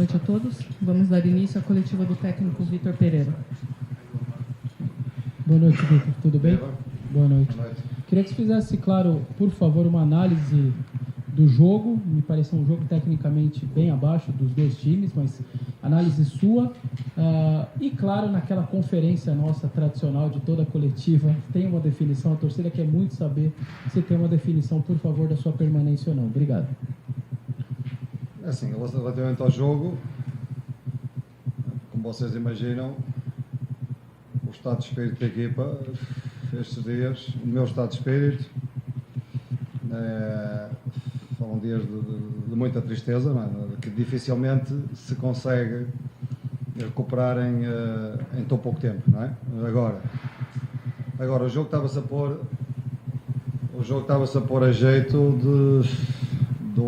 noite a todos. Vamos dar início à coletiva do técnico Vitor Pereira. Boa noite, Vitor. Tudo bem? Boa noite. Queria que você fizesse, claro, por favor, uma análise do jogo. Me pareceu um jogo tecnicamente bem abaixo dos dois times, mas análise sua. E, claro, naquela conferência nossa tradicional de toda a coletiva, tem uma definição. A torcida quer muito saber se tem uma definição, por favor, da sua permanência ou não. Obrigado. Assim, relativamente ao jogo, como vocês imaginam, o estado de espírito da equipa, estes dias, o meu estado de espírito, foram dias de muita tristeza, não é? Que dificilmente se consegue recuperar em tão pouco tempo, não é? Agora o jogo estava-se a pôr a jeito de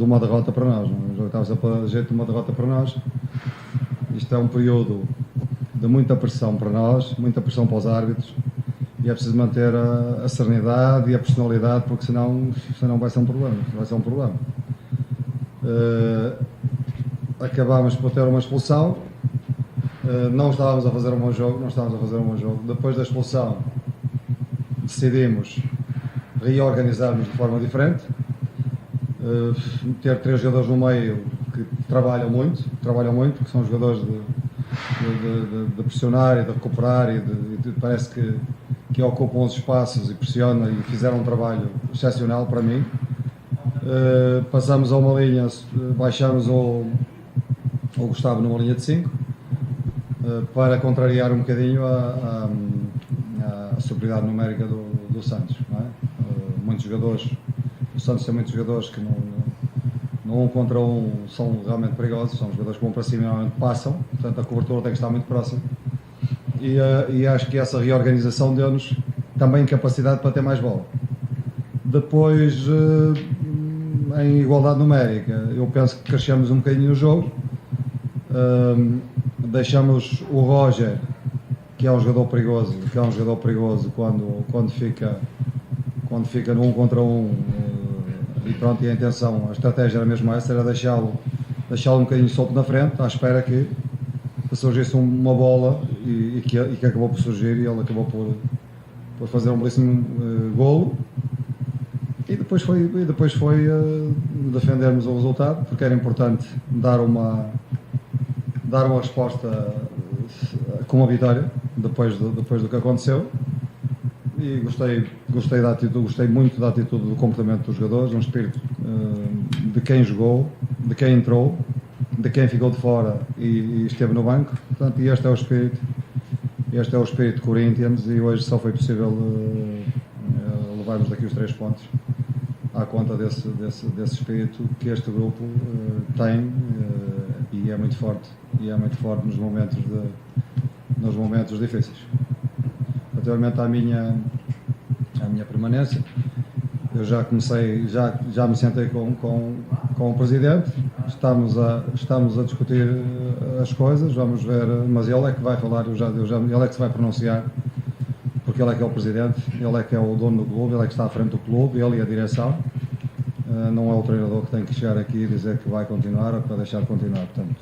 uma derrota para nós, não é? O jogo estava-se a pôr a jeito de uma derrota para nós. Isto é um período de muita pressão para nós, muita pressão para os árbitros, e é preciso manter a serenidade e a personalidade, porque senão vai ser um problema. Acabámos por ter uma expulsão, não estávamos a fazer um bom jogo. Depois da expulsão decidimos reorganizar-nos de forma diferente, ter 3 jogadores no meio que trabalham muito, que são jogadores de pressionar e de recuperar e parece que ocupam os espaços e pressionam, e fizeram um trabalho excepcional para mim. Passamos a uma linha, baixamos o Gustavo numa linha de 5, para contrariar um bocadinho a superioridade numérica do Santos, não é? Muitos jogadores, o Santos tem muitos jogadores que no 1 contra 1 são realmente perigosos, são jogadores que vão para cima e normalmente passam, portanto a cobertura tem que estar muito próxima, e acho que essa reorganização deu-nos também capacidade para ter mais bola. Depois, em igualdade numérica, eu penso que crescemos um bocadinho no jogo, deixamos o Roger, que é um jogador perigoso quando fica no 1 contra 1, e pronto, e a intenção, a estratégia era mesmo essa, era deixá-lo um bocadinho solto na frente, à espera que surgisse uma bola, e que acabou por surgir, e ele acabou por fazer um belíssimo golo, e depois foi defendermos o resultado, porque era importante dar uma resposta com uma vitória depois do que aconteceu. E gostei da atitude, gostei muito da atitude, do comportamento dos jogadores, um espírito de quem jogou, de quem entrou, de quem ficou de fora e esteve no banco. Portanto, e este é o espírito Corinthians, e hoje só foi possível levarmos daqui os 3 pontos à conta desse espírito que este grupo tem, e é muito forte nos momentos difíceis. Relativamente à minha permanência, eu já me sentei com o Presidente, estamos a discutir as coisas, vamos ver, mas ele é que vai falar, ele é que se vai pronunciar, porque ele é que é o Presidente, ele é que é o dono do clube, ele é que está à frente do clube, ele e a direção. Não é o treinador que tem que chegar aqui e dizer que vai continuar ou que vai deixar de continuar. Portanto,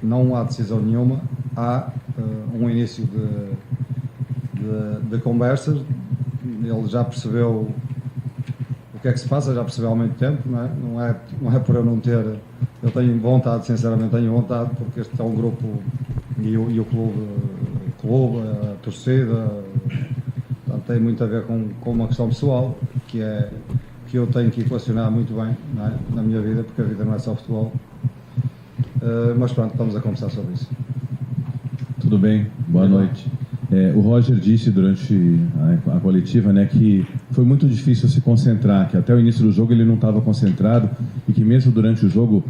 não há decisão nenhuma, há um início de conversas. Ele já percebeu o que é que se passa, já percebeu há muito tempo, não é por eu não ter. Eu tenho vontade, sinceramente tenho vontade, porque este é um grupo, e o clube, a torcida, portanto, tem muito a ver com uma questão pessoal, que eu tenho que equacionar muito bem, na minha vida, porque a vida não é só futebol. Mas pronto, estamos a conversar sobre isso. Tudo bem, boa noite. O Roger disse durante a coletiva, que foi muito difícil se concentrar, que até o início do jogo ele não estava concentrado, e que mesmo durante o jogo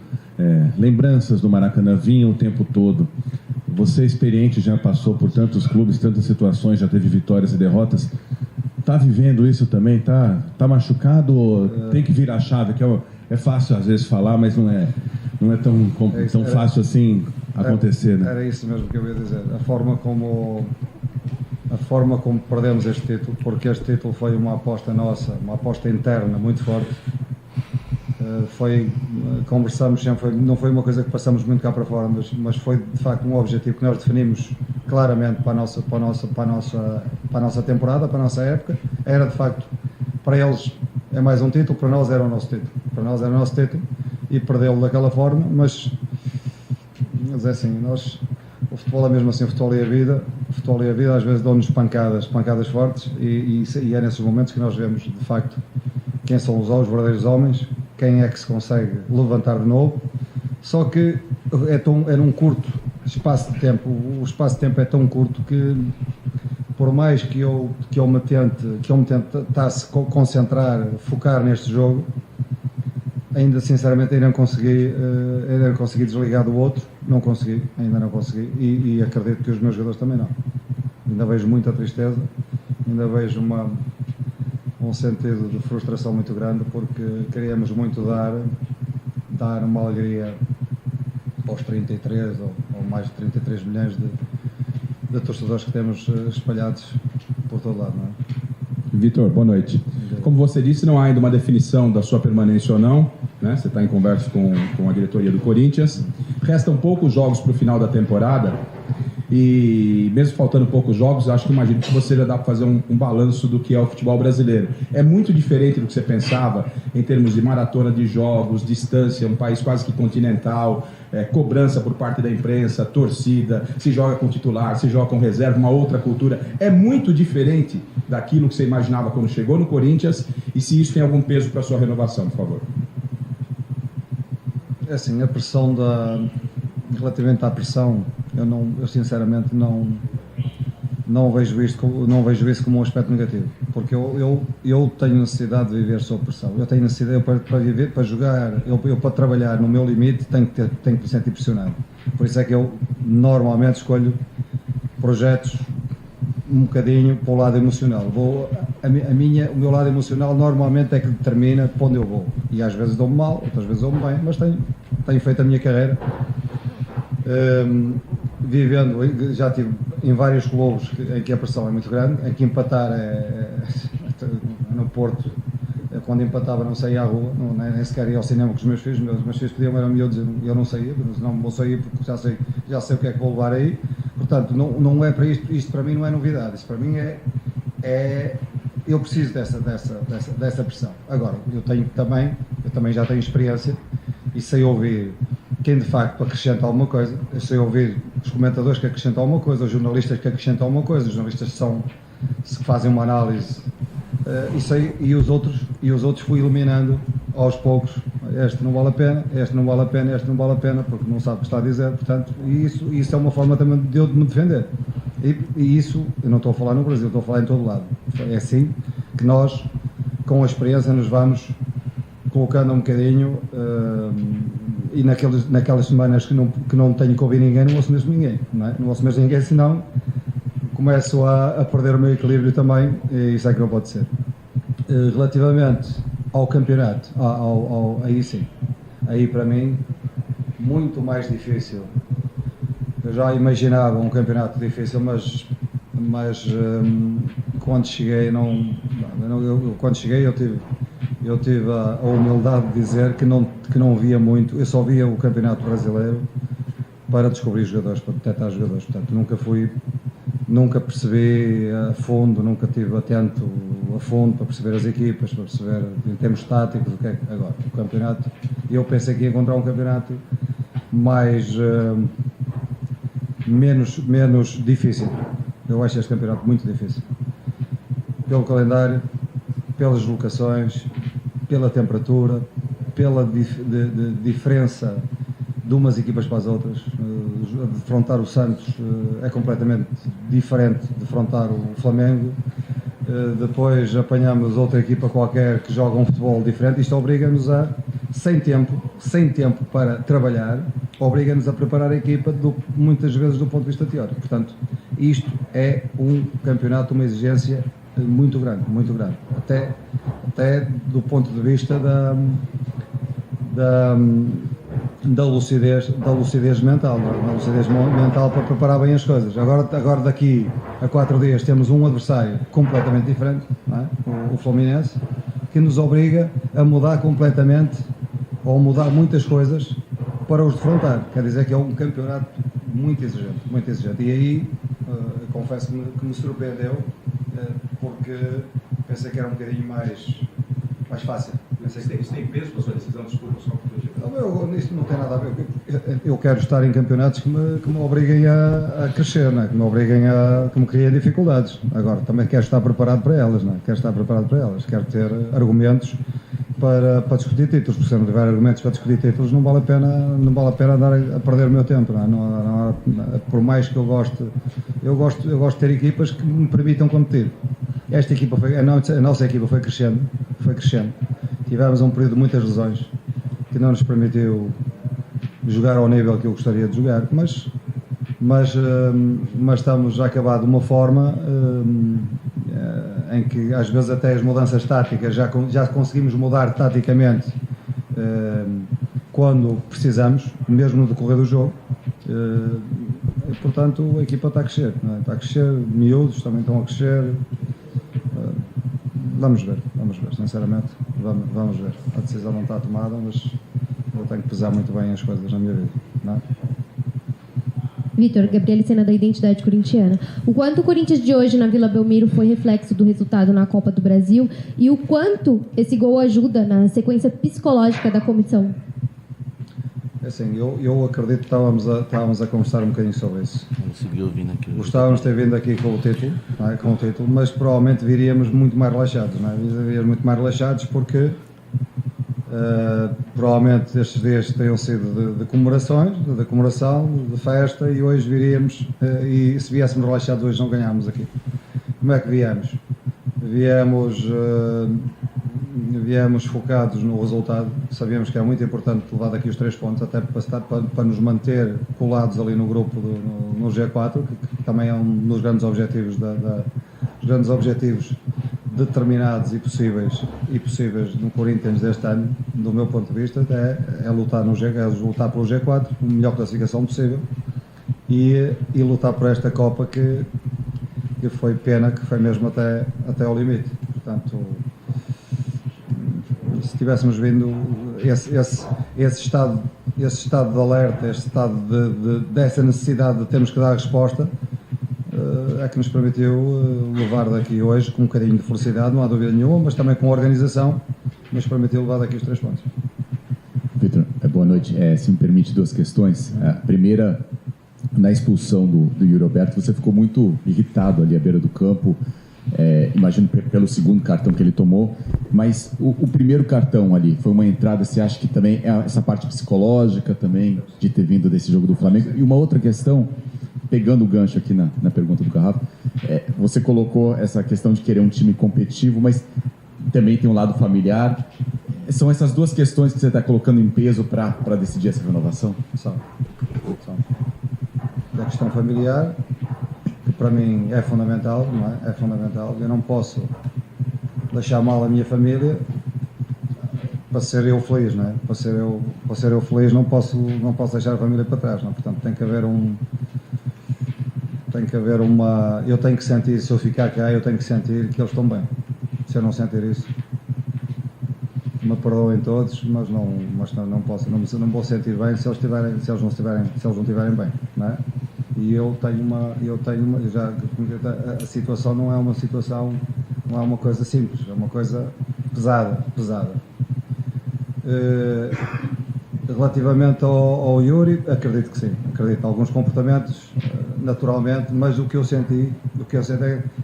lembranças do Maracanã vinham o tempo todo. Você, experiente, já passou por tantos clubes, tantas situações, já teve vitórias e derrotas. Está vivendo isso também? Tá machucado ou tem que virar a chave? Que é fácil às vezes falar, mas não é tão fácil assim acontecer, né? Era isso mesmo que eu ia dizer. A forma como perdemos este título, porque este título foi uma aposta nossa, uma aposta interna muito forte. Conversamos sempre, não foi uma coisa que passamos muito cá para fora, mas foi de facto um objetivo que nós definimos claramente para a nossa temporada, para a nossa época. Era de facto, para eles é mais um título, para nós era o nosso título, e perdê-lo daquela forma, mas é assim, o futebol é mesmo assim, o futebol é a vida, às vezes dão-nos pancadas fortes, e é nesses momentos que nós vemos de facto quem são os verdadeiros homens, quem é que se consegue levantar de novo. Só que é num curto espaço de tempo, o espaço de tempo é tão curto que, por mais que eu me tentasse concentrar, focar neste jogo, sinceramente ainda não consegui desligar do outro, ainda não consegui, e acredito que os meus jogadores também não. Ainda vejo muita tristeza, ainda vejo um sentido de frustração muito grande, porque queríamos muito dar uma alegria aos 33 ou mais de 33 milhões de torcedores que temos espalhados por todo lado, não é? Vitor, boa noite. Como você disse, não há ainda uma definição da sua permanência ou não, né? Você está em conversa com a diretoria do Corinthians. Restam poucos jogos para o final da temporada e, mesmo faltando poucos jogos, imagino que você já dá para fazer um balanço do que é o futebol brasileiro. É muito diferente do que você pensava em termos de maratona de jogos, distância, um país quase que continental, cobrança por parte da imprensa, torcida, se joga com titular, se joga com reserva, uma outra cultura. É muito diferente daquilo que você imaginava quando chegou no Corinthians, e se isso tem algum peso para a sua renovação, por favor. É assim, a pressão relativamente à pressão, eu sinceramente não vejo isso como um aspecto negativo, porque eu tenho necessidade de viver sob pressão. Eu tenho necessidade para viver, para jogar, eu para trabalhar no meu limite tenho que me sentir pressionado. Por isso é que eu normalmente escolho projetos um bocadinho para o lado emocional. O meu lado emocional normalmente é que determina para onde eu vou, e às vezes dou-me mal, outras vezes dou-me bem, mas tenho feito a minha carreira. Vivendo, já estive em vários clubes em que a pressão é muito grande, em que empatar no Porto, quando empatava não saía à rua, nem sequer ia ao cinema com os meus filhos. Meus filhos pediam, eram miúdos, eu não saía, não vou sair porque já sei o que é que vou levar aí. Portanto, não é para isto para mim não é novidade, isto para mim eu preciso dessa pressão. Agora, eu também já tenho experiência e sei ouvir quem de facto acrescenta alguma coisa. Eu sei ouvir os comentadores que acrescentam alguma coisa, os jornalistas que acrescentam alguma coisa, os jornalistas que fazem uma análise, e os outros fui eliminando aos poucos. Este não vale a pena, este não vale a pena, este não vale a pena, porque não sabe o que está a dizer. Portanto, isso é uma forma também de eu me defender. E isso, eu não estou a falar no Brasil, estou a falar em todo lado. É assim que nós, com a experiência, nos vamos colocando um bocadinho, e naquelas semanas que não tenho que ouvir ninguém, não ouço mesmo ninguém, não é? Não ouço mesmo ninguém, senão começo a perder o meu equilíbrio também, e isso é que não pode ser. Relativamente ao campeonato, aí sim, aí para mim, muito mais difícil. Eu já imaginava um campeonato difícil, mas quando cheguei, eu tive a humildade de dizer que não via muito. Eu só via o campeonato brasileiro para descobrir jogadores, para detectar jogadores. Portanto, nunca percebi a fundo, nunca estive atento a fundo para perceber as equipas, para perceber em termos táticos o que é agora. O campeonato, eu pensei que ia encontrar um campeonato menos difícil. Eu acho este campeonato muito difícil. Pelo calendário, pelas locações, pela temperatura, pela diferença de umas equipas para as outras. Defrontar o Santos é completamente diferente de defrontar o Flamengo. Depois apanhamos outra equipa qualquer que joga um futebol diferente. Isto obriga-nos sem tempo para trabalhar, obriga-nos a preparar a equipa muitas vezes do ponto de vista teórico. Portanto, isto é um campeonato, uma exigência muito grande, até do ponto de vista da lucidez mental, da lucidez mental para preparar bem as coisas. Agora daqui a 4 dias temos um adversário completamente diferente, não é? O Fluminense, que nos obriga a mudar completamente ou mudar muitas coisas para os defrontar. Quer dizer que é um campeonato muito exigente, muito exigente. E aí, confesso que me surpreendeu, porque pensei que era um bocadinho mais fácil. Isso tem peso para a sua decisão? Desculpa, só por Isto não tem nada a ver. Eu quero estar em campeonatos que me obriguem a crescer, não é? Que me criem dificuldades. Agora, também quero estar preparado para elas, não é? Quero ter argumentos para discutir títulos, porque se eu não tiver argumentos para discutir títulos, não vale a pena andar a perder o meu tempo, não é? Por mais que eu gosto de ter equipas que me permitam competir. Esta equipa a nossa equipa foi crescendo. Tivemos um período de muitas lesões que não nos permitiu jogar ao nível que eu gostaria de jogar, mas estamos a acabar de uma forma em que às vezes até as mudanças táticas já conseguimos mudar taticamente quando precisamos, mesmo no decorrer do jogo. E, portanto, a equipa está a crescer, não é? Está a crescer, miúdos também estão a crescer. Vamos ver, sinceramente, vamos ver. A decisão não está tomada, mas eu tenho que pesar muito bem as coisas na minha vida, não é? Vitor, Gabriele Sena, da Identidade Corintiana. O quanto o Corinthians de hoje na Vila Belmiro foi reflexo do resultado na Copa do Brasil e o quanto esse gol ajuda na sequência psicológica da comissão? Assim, eu acredito que estávamos a conversar um bocadinho sobre isso. Gostávamos de ter vindo aqui com o título, não é? Mas provavelmente viríamos muito mais relaxados, não é? Viríamos muito mais relaxados porque provavelmente estes dias teriam sido de comemorações, de comemoração, de festa, e hoje viríamos, e se viéssemos relaxados hoje não ganhámos aqui. Como é que viemos? Viemos focados no resultado. Sabíamos que era muito importante levar daqui os 3 pontos, até para nos manter colados ali no grupo no G4, que também é um dos grandes objetivos os grandes objetivos determinados e possíveis no Corinthians deste ano, do meu ponto de vista, é lutar pelo G4, a melhor classificação possível, e lutar por esta Copa que foi pena, que foi mesmo até ao limite. Portanto, se tivéssemos vindo esse estado de alerta, esse estado dessa necessidade de termos que dar a resposta, é que nos permitiu levar daqui hoje com um bocadinho de felicidade, não há dúvida nenhuma, mas também com organização, nos permitiu levar daqui os 3 pontos. Vitor, boa noite. Se me permite 2 questões. A primeira, na expulsão do Yuri Alberto, você ficou muito irritado ali à beira do campo, imagino pelo segundo cartão que ele tomou, mas o primeiro cartão ali foi uma entrada, você acha que também é essa parte psicológica também de ter vindo desse jogo do Flamengo? E uma outra questão, pegando o gancho aqui na pergunta do Carrafo, você colocou essa questão de querer um time competitivo, mas também tem um lado familiar. São essas 2 questões que você está colocando em peso para decidir essa renovação? São. A questão familiar, que para mim é fundamental, não é? É fundamental. Eu não posso deixar mal a minha família para ser eu feliz, não é? Para ser eu feliz não posso deixar a família para trás, não é? Portanto, tem que haver uma... Eu tenho que sentir, se eu ficar cá, eu tenho que sentir que eles estão bem. Se eu não sentir isso, me perdoem todos, mas não posso, não vou sentir bem se eles não estiverem bem, não é? E a situação não é uma coisa simples, é uma coisa pesada. Relativamente ao Yuri, acredito que sim, alguns comportamentos, naturalmente, mas o que eu senti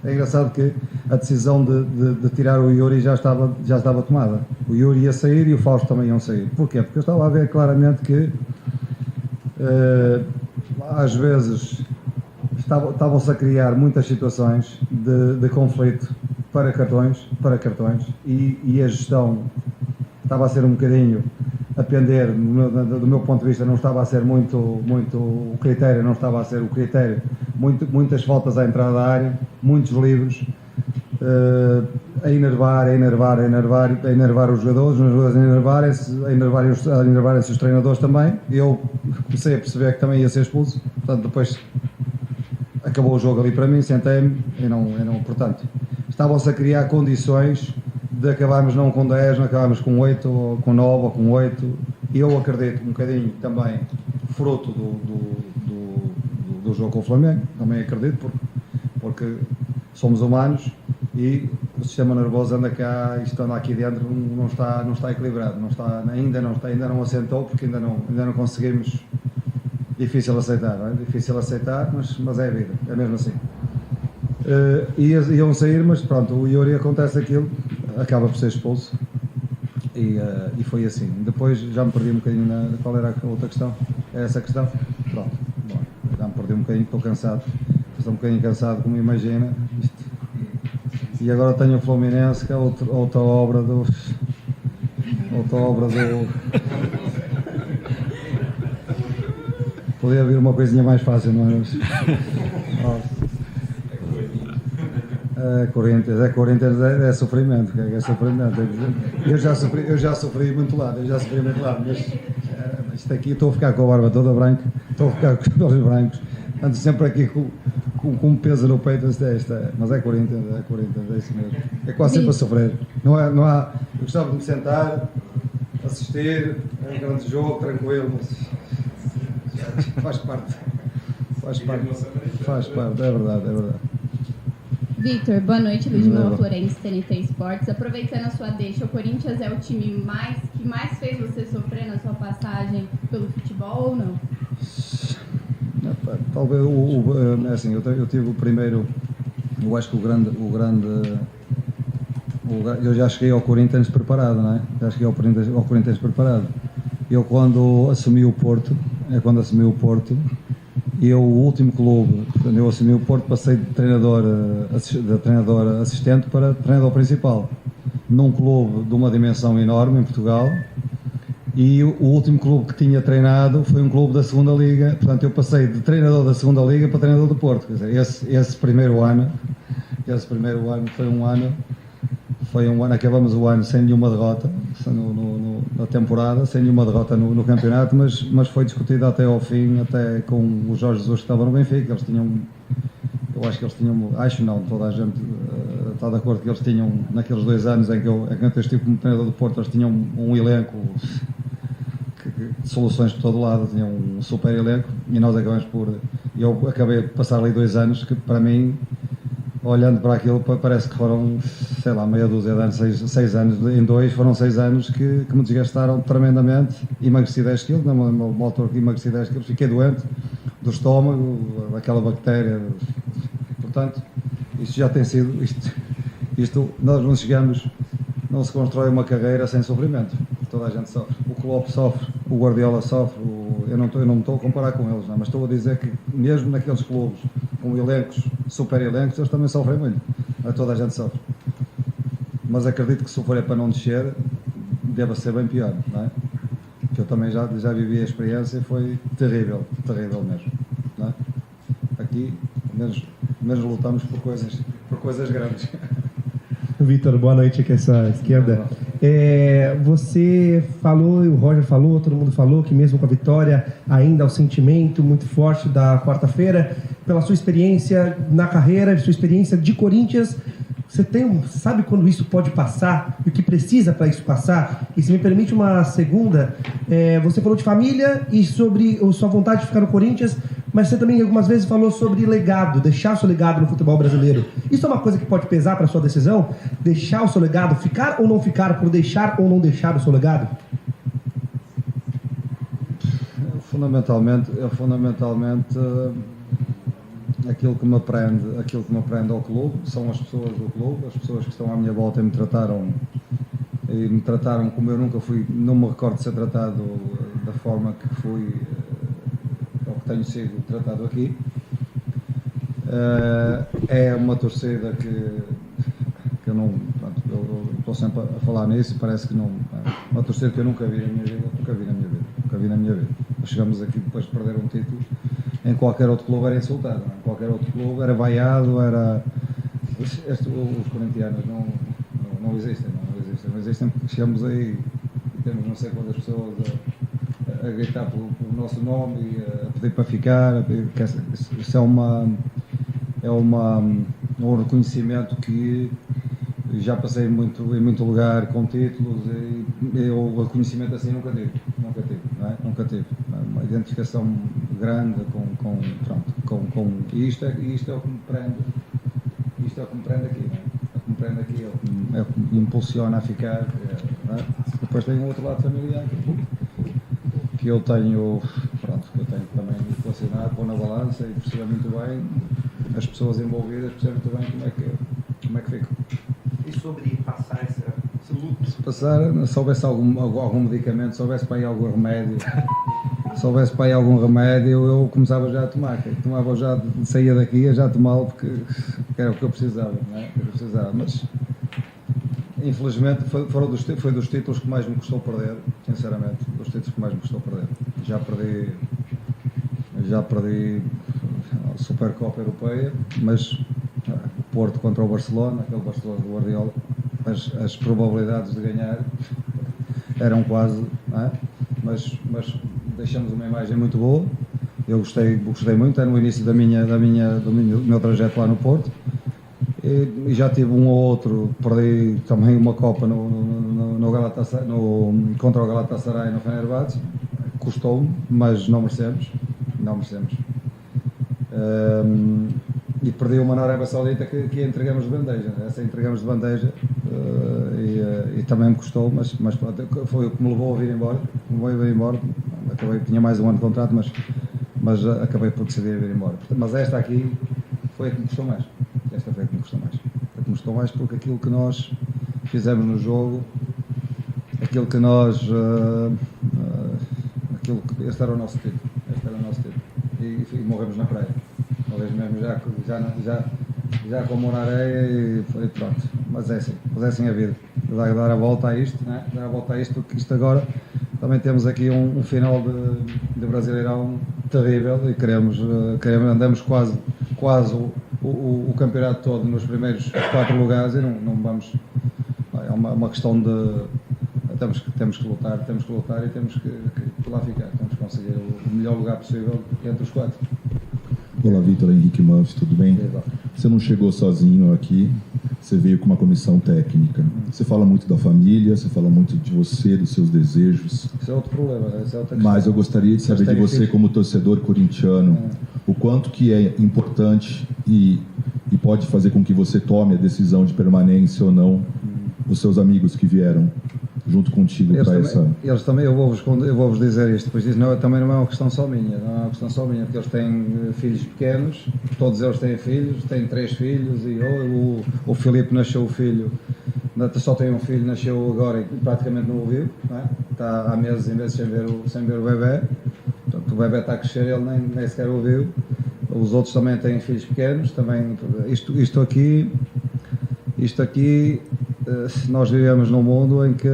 é engraçado que a decisão de tirar o Yuri já estava tomada. O Yuri ia sair e o Fausto também iam sair. Porquê? Porque eu estava a ver claramente que às vezes estavam-se a criar muitas situações de conflito para cartões e a gestão estava a ser um bocadinho a pender, do meu ponto de vista, não estava a ser muito o critério, muitas faltas à entrada da área, muitos livros, a enervar os jogadores a enervarem-se os treinadores também. Eu comecei a perceber que também ia ser expulso, portanto depois acabou o jogo ali para mim, sentei-me e não, portanto, estavam-se a criar condições de acabarmos não com 10, não acabarmos com 8, ou com 9, ou com 8, Eu acredito um bocadinho também fruto do jogo com o Flamengo, também acredito, porque somos humanos e o sistema nervoso anda cá, isto anda aqui dentro, não está equilibrado, ainda não assentou, porque ainda não conseguimos. Difícil aceitar, não é? Difícil aceitar, mas é a vida, é mesmo assim. Iam sair, mas pronto, o Yuri acontece aquilo, acaba por ser expulso e foi assim. Depois já me perdi um bocadinho qual era a outra questão? É essa a questão? Pronto, bom, já me perdi um bocadinho, estou um bocadinho cansado, como imagina. E agora tenho o Fluminense, que é outra obra do. Podia haver uma coisinha mais fácil, não é? Corinthians é sofrimento, é sofrimento. Eu já sofri muito lado, mas isto aqui, estou a ficar com a barba toda branca, estou a ficar com os olhos brancos, ando sempre aqui com um peso no peito, mas é Corinthians, é isso mesmo. É quase sempre a sofrer. Não há, eu gostava de me sentar, assistir, é um grande jogo, tranquilo, mas faz parte, é verdade. Victor, boa noite, Ludmila Florencio, TNT Esportes. Aproveitando a sua deixa, o Corinthians é o time que mais fez você sofrer na sua passagem pelo futebol ou não? Talvez, assim, eu tive o primeiro, eu acho que eu já cheguei ao Corinthians preparado, não é? Já cheguei ao Corinthians preparado. Eu quando assumi o Porto, o último clube, quando eu assumi o Porto, passei de treinador assistente para treinador principal, num clube de uma dimensão enorme em Portugal, e o último clube que tinha treinado foi um clube da segunda Liga, portanto eu passei de treinador da segunda Liga para treinador do Porto. Quer dizer, esse primeiro ano foi um ano, acabamos o ano sem nenhuma derrota na temporada, sem nenhuma derrota no campeonato, mas foi discutido até ao fim, até com o Jorge Jesus que estava no Benfica. Toda a gente está de acordo que eles tinham, naqueles 2 anos em que eu estive como treinador do Porto, eles tinham um elenco de soluções por todo lado, tinham um super elenco, e nós acabamos eu acabei de passar ali 2 anos que, para mim, olhando para aquilo, parece que foram, sei lá, meia dúzia de anos, 6 anos, em 2 foram 6 anos que me desgastaram tremendamente. Emagreci 10 quilos, numa altura que emagreci 10 quilos, fiquei doente do estômago, daquela bactéria. Portanto, isto já tem sido, nós não chegamos, não se constrói uma carreira sem sofrimento. Toda a gente sofre. O Klopp sofre, o Guardiola sofre, eu não me estou a comparar com eles, não, mas estou a dizer que mesmo naqueles clubes com elencos, super elencos, eles também sofrem muito. Toda a gente sofre. Mas acredito que se for para não descer, deva ser bem pior, não é? Porque eu também já vivi a experiência e foi terrível mesmo, não é? Aqui, menos lutamos por coisas grandes. Vitor, boa noite aqui essa esquerda. Você falou, e o Roger falou, todo mundo falou, que mesmo com a vitória, ainda há um sentimento muito forte da quarta-feira, pela sua experiência na carreira, sua experiência de Corinthians, você sabe quando isso pode passar e o que precisa para isso passar? E se me permite uma segunda, você falou de família e sobre a sua vontade de ficar no Corinthians, mas você também algumas vezes falou sobre legado, deixar o seu legado no futebol brasileiro. Isso é uma coisa que pode pesar para a sua decisão? Deixar o seu legado, ficar ou não ficar, por deixar ou não deixar o seu legado? Fundamentalmente aquilo que me prende ao clube são as pessoas do clube, as pessoas que estão à minha volta e me trataram como eu nunca fui, não me recordo de ser tratado da forma que fui ou que tenho sido tratado aqui. É uma torcida que eu não, eu estou sempre a falar nisso e parece que não, uma torcida que eu nunca vi na minha vida. Nós chegamos aqui depois de perder um título, em qualquer outro clube era insultado, não? Em qualquer outro clube era vaiado, os corintianos não existem, porque chegamos aí e temos não sei quantas pessoas a gritar pelo nosso nome e a pedir para ficar, isso é um reconhecimento que já passei em muito lugar com títulos e o reconhecimento assim nunca tive, não é? Nunca tive. Uma identificação grande e isto é o que me prende. Isto é o que me prende aqui, não é? É o que me prende aqui, é o que me impulsiona a ficar. Não é? Depois tem um outro lado familiar que eu tenho também relacionado, pôr na balança e perceber muito bem, as pessoas envolvidas percebem muito bem como é que ficam. E sobre passar esse luto? Se passar, se houvesse algum medicamento, se houvesse para aí algum remédio, eu começava já a tomar. Tomava já, saía daqui, ia já tomá-lo porque era o que eu precisava, não é? Mas infelizmente foi dos títulos que mais me custou perder, sinceramente, dos títulos que mais me custou perder. Já perdi a Supercopa Europeia, mas o Porto contra o Barcelona, aquele Barcelona do Guardiola, as probabilidades de ganhar eram quase, não é? Mas deixamos uma imagem muito boa. Eu gostei muito, é no início do meu trajeto lá no Porto. E já tive um ou outro, perdi também uma Copa contra o Galatasaray no Fenerbahçe, custou-me, mas não merecemos. E perdi uma na Arábia Saudita que entregamos de bandeja, essa entregamos de bandeja e também me custou, mas foi o que me levou a vir embora, tinha mais um ano de contrato, mas acabei por decidir vir embora. Mas esta aqui foi a que me custou mais. Esta foi a que me custou mais. A que me custou mais porque aquilo que nós fizemos no jogo, aquilo que nós. Este era o nosso título. E morremos na praia. Uma vez mesmo já com a mão na areia e pronto. Mas é assim a vida. Dar a volta a isto, né? Dar a volta a isto, porque isto agora também temos aqui um final de Brasileirão terrível e andamos quase o campeonato todo nos primeiros 4 lugares e não vamos. É uma questão de. Temos que lutar e temos que lá ficar. Temos que conseguir o melhor lugar possível entre os 4. Olá, Vitor, Henrique Manf, tudo bem? Você não chegou sozinho aqui, você veio com uma comissão técnica. Você fala muito da família, você fala muito de você, dos seus desejos. Isso é outro problema, essa é outra questão. Mas eu gostaria de saber de você, como torcedor corintiano, o quanto que é importante e pode fazer com que você tome a decisão de permanência ou não, os seus amigos que vieram junto contigo para essa... Eles também, eu vou-vos dizer isto, pois também não é uma questão só minha, porque eles têm filhos pequenos, todos eles têm filhos, têm 3 filhos, e o Filipe nasceu só tem um filho, nasceu agora e praticamente não o viu, não é? Está há meses em vez sem ver o bebê, portanto o bebê está a crescer, ele nem sequer o viu. Os outros também têm filhos pequenos, também, isto aqui, nós vivemos num mundo em que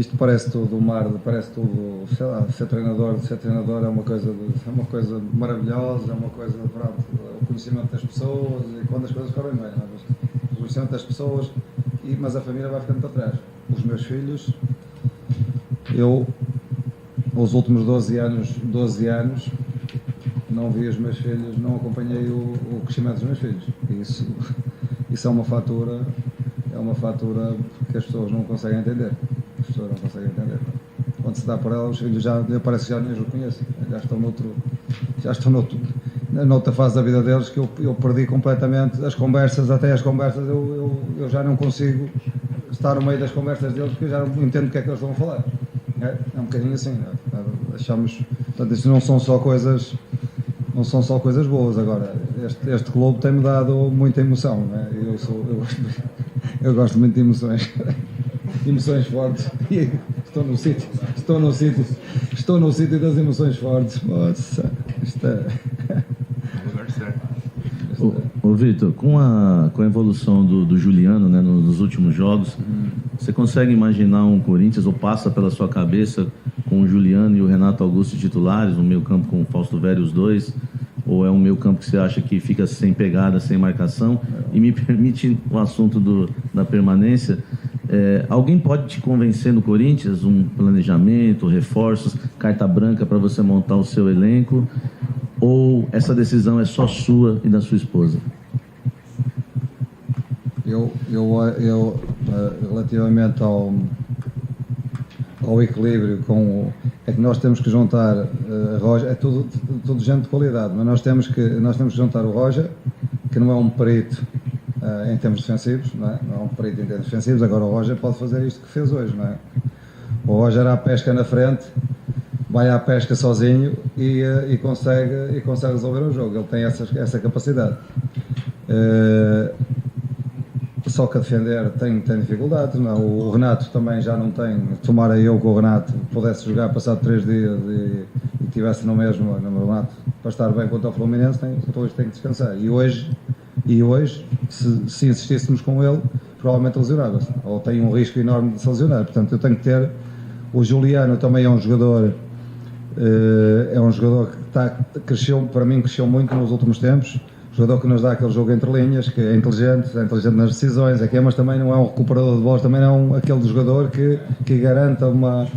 isto parece tudo o mar, parece tudo, sei lá, ser treinador é uma coisa maravilhosa, é uma coisa, pronto, o conhecimento das pessoas e quando as coisas correm bem, não é? O conhecimento das pessoas, mas a família vai ficando para trás. Os meus filhos, os últimos 12 anos, não vi os meus filhos, não acompanhei o crescimento dos meus filhos. Isso é uma fatura que as pessoas não conseguem entender. Quando se dá por ela, os filhos parece que já nem os reconhecem. Já estão noutra fase da vida deles que eu perdi completamente as conversas, eu já não consigo estar no meio das conversas deles porque eu já não entendo o que é que eles estão a falar. É um bocadinho assim, portanto, isso não são só coisas boas. Agora, este clube tem-me dado muita emoção, não é? Eu gosto muito de emoções fortes. Estou no sítio das emoções fortes. Nossa, isto é... Ô Vitor, com a evolução do Juliano, né, nos últimos jogos, você consegue imaginar um Corinthians, ou passa pela sua cabeça, com o Juliano e o Renato Augusto titulares, um meio campo com o Fausto Vério, os dois, ou é um meio campo que você acha que fica sem pegada, sem marcação? E me permite o assunto da permanência, alguém pode te convencer no Corinthians, um planejamento, reforços, carta branca para você montar o seu elenco, ou essa decisão é só sua e da sua esposa? Relativamente ao equilíbrio é que nós temos que juntar a Roger, é tudo gente de qualidade, mas nós temos que juntar o Roger, que não é um perito em termos defensivos, não é um perito em termos defensivos. Agora o Roger pode fazer isto que fez hoje, não é? O Roger à pesca na frente, vai à pesca sozinho e consegue resolver o jogo. Ele tem essa capacidade. Só que a defender tem dificuldades, não é? O Renato também já não tem. Tomara eu que o Renato pudesse jogar passado 3 dias e estivesse no mesmo Renato, para estar bem contra o Fluminense, depois tem que descansar. E hoje se insistíssemos com ele, provavelmente lesionava-se, ou tem um risco enorme de se lesionar. Portanto, eu tenho que ter. O Juliano também é um jogador que cresceu muito nos últimos tempos. Jogador que nos dá aquele jogo entre linhas, que é inteligente nas decisões, mas também não é um recuperador de bolas, também não é aquele jogador que garanta uma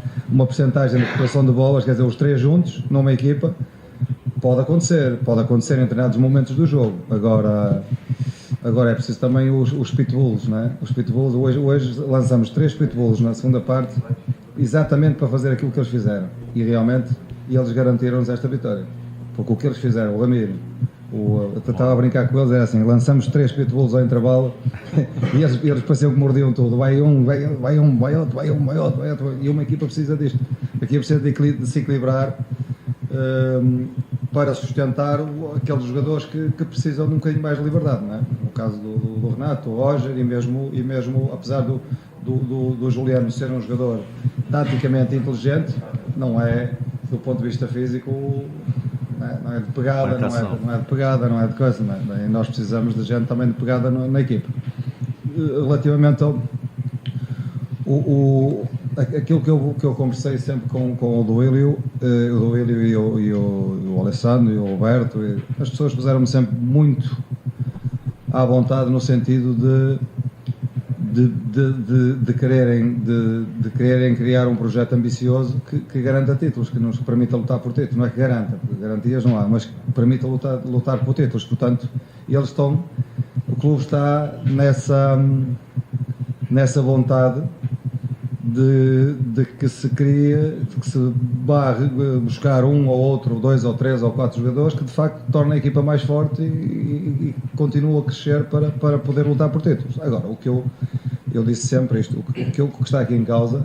percentagem de recuperação de bolas. Quer dizer, os 3 juntos numa equipa pode acontecer em determinados momentos do jogo. Agora é preciso também os pitbulls, não é? Os pitbulls, hoje lançamos 3 pitbulls na segunda parte, exatamente para fazer aquilo que eles fizeram, e realmente eles garantiram-nos esta vitória, porque o que eles fizeram, o Ramiro, eu estava a brincar com eles, era assim: lançamos 3 pitbulls ao intervalo e eles pareciam que mordiam tudo, vai outro, e uma equipa precisa disto. A equipa precisa de se equilibrar para sustentar aqueles jogadores que precisam de um bocadinho mais de liberdade, não é? No caso do Renato, o Roger e mesmo apesar do Juliano ser um jogador taticamente inteligente, não é do ponto de vista físico. Não é de pegada, não é de coisa, não é? Nós precisamos de gente também de pegada na equipe. Relativamente ao aquilo que eu conversei sempre com o Duílio e o Alessandro e o Roberto, as pessoas puseram-me sempre muito à vontade no sentido de quererem criar um projeto ambicioso que garanta títulos, que nos permita lutar por títulos. Não é que garanta, porque garantias não há, mas que permita lutar por títulos. Portanto, o clube está nessa vontade de que se crie, de que se barre buscar um ou outro, 2 ou 3 ou 4 jogadores que de facto tornem a equipa mais forte e continua a crescer para poder lutar por títulos. Agora, o que eu disse sempre isto, o que está aqui em causa